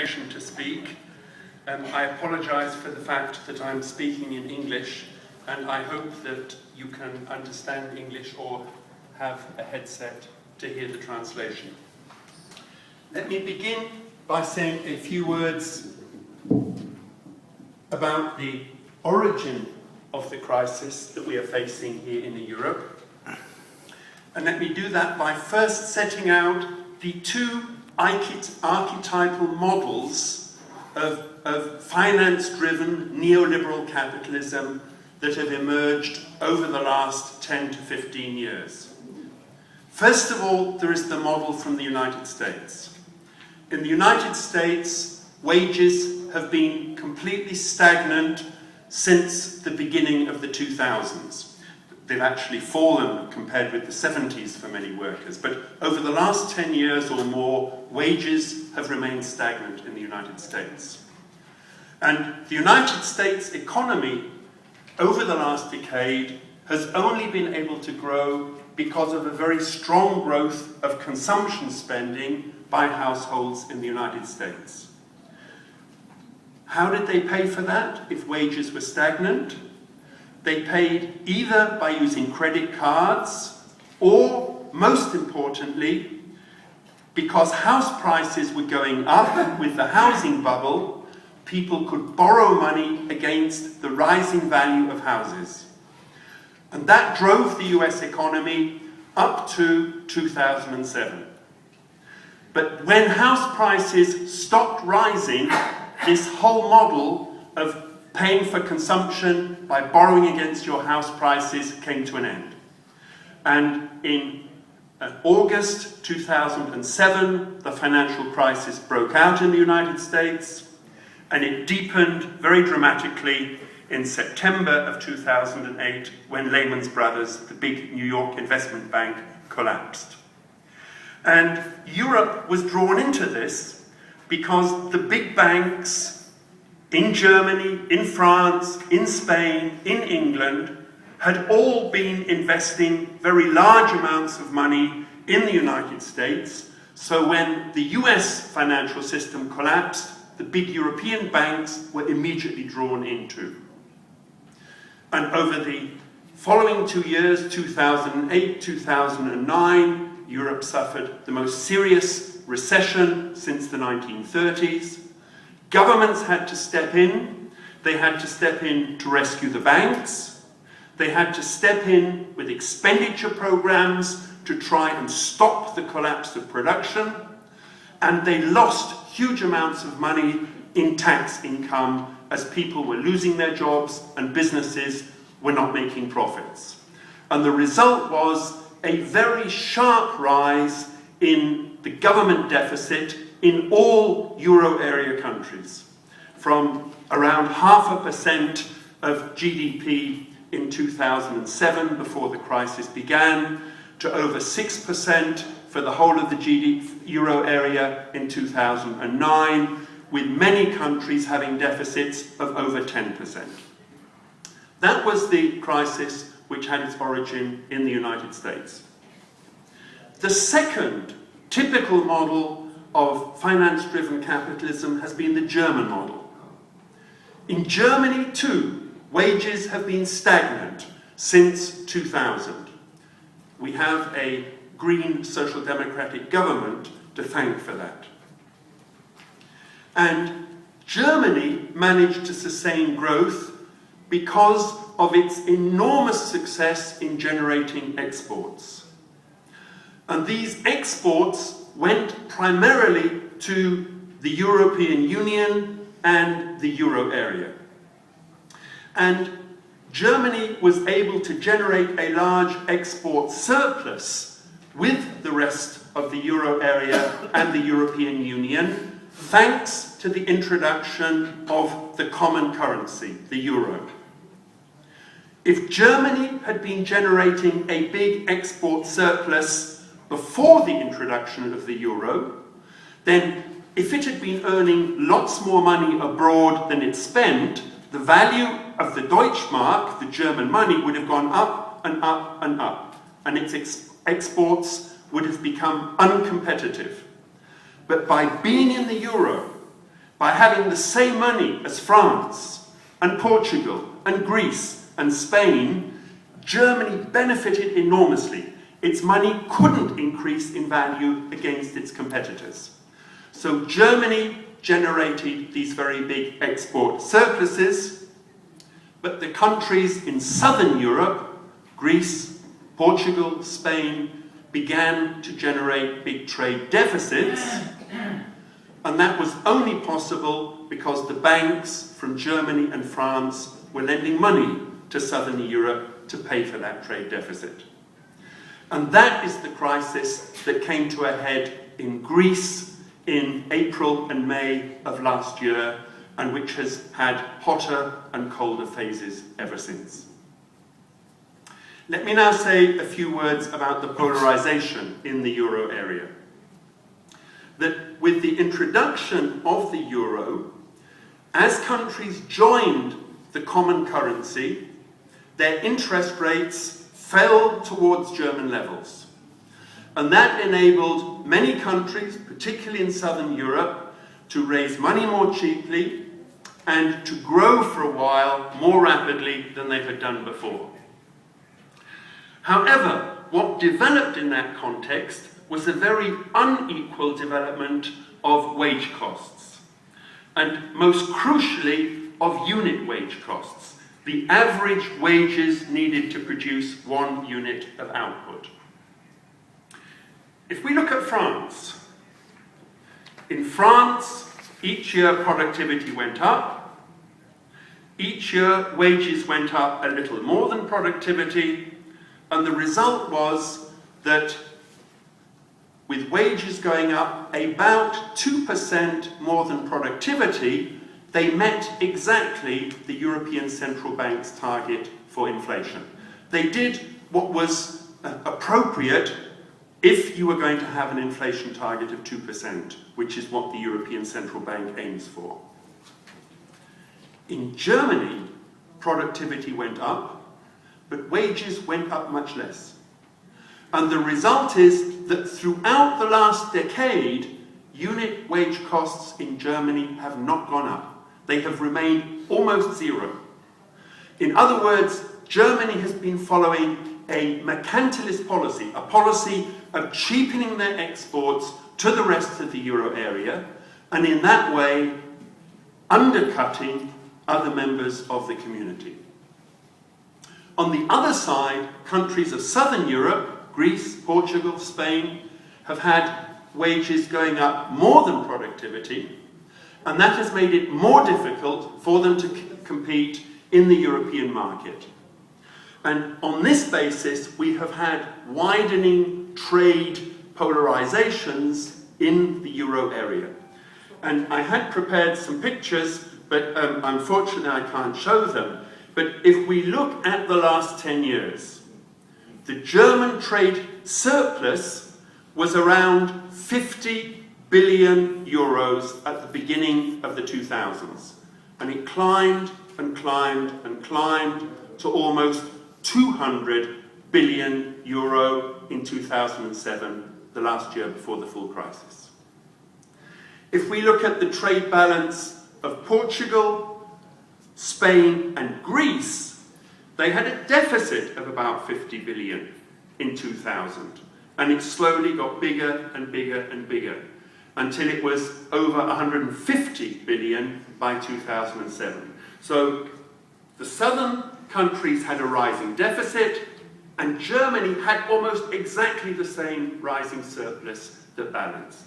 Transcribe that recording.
permission to speak. I apologize for the fact that I'm speaking in English, and I hope that you can understand English or have a headset to hear the translation. Let me begin by saying a few words about the origin of the crisis that we are facing here in Europe. And let me do that by first setting out the two archetypal models of finance-driven neoliberal capitalism that have emerged over the last 10 to 15 years. First of all, there is the model from the United States. In the United States, wages have been completely stagnant since the beginning of the 2000s. They've actually fallen compared with the 70s for many workers, but over the last 10 years or more, wages have remained stagnant in the United States. And the United States economy over the last decade has only been able to grow because of a very strong growth of consumption spending by households in the United States. How did they pay for that if wages were stagnant? They paid either by using credit cards or, most importantly, because house prices were going up with the housing bubble, people could borrow money against the rising value of houses. And that drove the US economy up to 2007. But when house prices stopped rising, this whole model of paying for consumption by borrowing against your house prices came to an end. And in August 2007, the financial crisis broke out in the United States, and it deepened very dramatically in September of 2008 when Lehman Brothers, the big New York investment bank, collapsed. And Europe was drawn into this because the big banks in Germany, in France, in Spain, in England, had all been investing very large amounts of money in the United States. So when the US financial system collapsed, the big European banks were immediately drawn into. And over the following 2 years, 2008, 2009, Europe suffered the most serious recession since the 1930s. Governments had to step in. They had to step in to rescue the banks. They had to step in with expenditure programs to try and stop the collapse of production. And they lost huge amounts of money in tax income as people were losing their jobs and businesses were not making profits. And the result was a very sharp rise in the government deficit in all euro area countries, from around 0.5% of GDP in 2007 before the crisis began to over 6% for the whole of the euro area in 2009, with many countries having deficits of over 10%. That was the crisis which had its origin in the United States. The second typical model of finance-driven capitalism has been the German model. In Germany, too, wages have been stagnant since 2000. We have a green social democratic government to thank for that. And Germany managed to sustain growth because of its enormous success in generating exports. And these exports went primarily to the European Union and the euro area. And Germany was able to generate a large export surplus with the rest of the euro area and the European Union, thanks to the introduction of the common currency, the euro. If Germany had been generating a big export surplus before the introduction of the euro, then if it had been earning lots more money abroad than it spent, the value of the Deutschmark, the German money, would have gone up and up and up, and its exports would have become uncompetitive. But by being in the euro by having the same money as France and Portugal and Greece and Spain, Germany benefited enormously. Its money couldn't increase in value against its competitors. So Germany generated these very big export surpluses, but the countries in southern Europe, Greece, Portugal, Spain, began to generate big trade deficits, and that was only possible because the banks from Germany and France were lending money to southern Europe to pay for that trade deficit. And that is the crisis that came to a head in Greece in April and May of last year, and which has had hotter and colder phases ever since. Let me now say a few words about the polarization in the euro area. That with the introduction of the euro, as countries joined the common currency, their interest rates fell towards German levels. And that enabled many countries, particularly in southern Europe, to raise money more cheaply and to grow for a while more rapidly than they had done before. However, what developed in that context was a very unequal development of wage costs, and most crucially of unit wage costs, the average wages needed to produce 1 unit of output. If we look at France, in France, each year productivity went up, each year wages went up a little more than productivity, and the result was that with wages going up about 2% more than productivity, they met exactly the European Central Bank's target for inflation. They did what was appropriate if you were going to have an inflation target of 2%, which is what the European Central Bank aims for. In Germany, productivity went up, but wages went up much less. And the result is that throughout the last decade, unit wage costs in Germany have not gone up. They have remained almost zero. In other words, Germany has been following a mercantilist policy, a policy of cheapening their exports to the rest of the euro area, and in that way undercutting other members of the community. On the other side, countries of southern Europe, Greece, Portugal, Spain, have had wages going up more than productivity, and that has made it more difficult for them to compete in the European market. And on this basis, we have had widening trade polarizations in the euro area. And I had prepared some pictures, but unfortunately I can't show them. But if we look at the last 10 years, the German trade surplus was around 50 billion euros at the beginning of the 2000s. And it climbed and climbed and climbed to almost 200 billion euro in 2007, the last year before the full crisis. If we look at the trade balance of Portugal, Spain and Greece, they had a deficit of about 50 billion in 2000, and it slowly got bigger and bigger and bigger until it was over 150 billion by 2007. So the southern countries had a rising deficit, and Germany had almost exactly the same rising surplus that balanced.